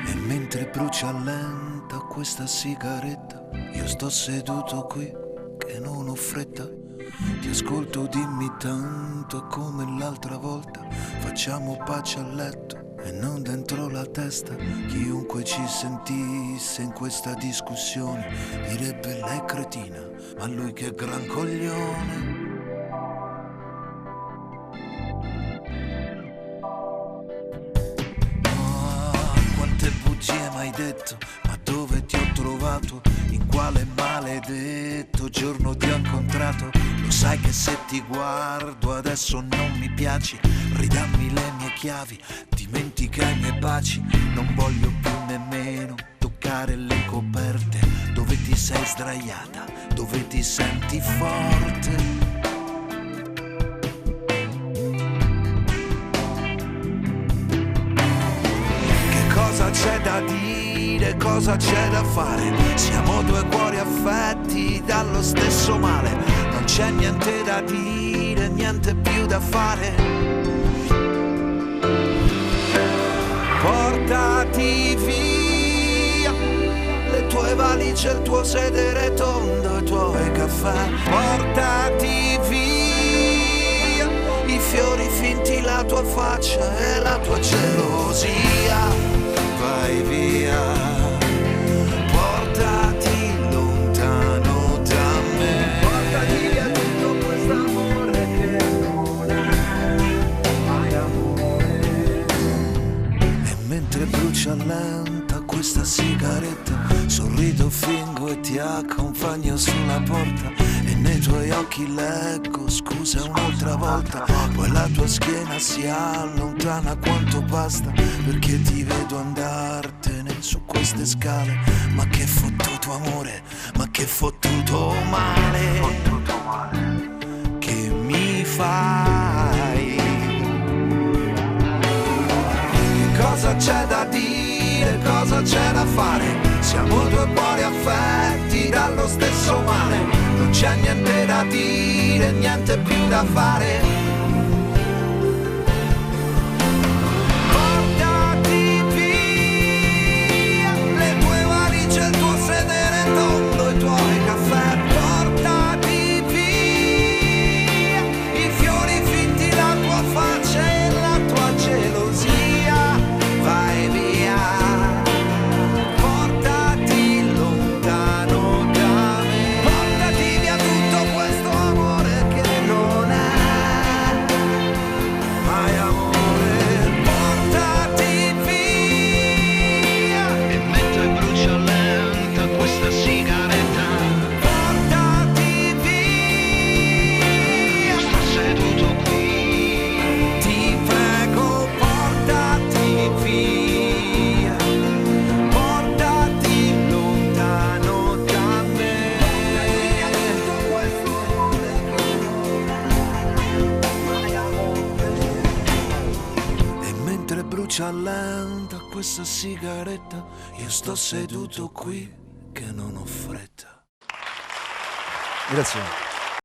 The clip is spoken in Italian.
E mentre brucia lenta questa sigaretta, io sto seduto qui che non ho fretta. Ti ascolto, dimmi tanto come l'altra volta. Facciamo pace a letto e non dentro la testa. Chiunque ci sentisse in questa discussione direbbe lei è cretina, ma lui che gran coglione. Quante bugie m'hai detto, ma dove ti ho trovato? In quale maledetto giorno ti ho incontrato? Lo sai che se ti guardo adesso non mi piaci. Ridammi le mie chiavi, dimentica i miei baci. Non voglio più nemmeno toccare le coperte. Dove ti sei sdraiata, dove ti senti forte. Cosa c'è da dire, cosa c'è da fare? Siamo due cuori affetti dallo stesso male. Non c'è niente da dire, niente più da fare. Portati via le tue valigie, il tuo sedere tondo, i tuoi caffè. Portati via i fiori finti, la tua faccia e la tua gelosia. Vai via, portati lontano da me. Portati via tutto quest'amore che non è mai amore. E mentre brucia lenta questa sigaretta, sorrido, fingo e ti accompagno sulla porta. E nei tuoi occhi leggo scusa un'altra volta. Poi la tua schiena si allontana quanto basta, perché ti vedo andartene su queste scale. Ma che fottuto amore, ma che fottuto male che mi fai. Che cosa c'è da dire, cosa c'è da fare? Siamo due cuori affetti dallo stesso male. Non c'è niente da dire, niente più da fare. Portati via le tue valigie, il tuo sedere tondo, i tuoi caffè. Portati via i fiori finti, la tua faccia e la tua gelosia. Vai via. Brucia lenta questa sigaretta, io sto seduto qui che non ho fretta. Grazie.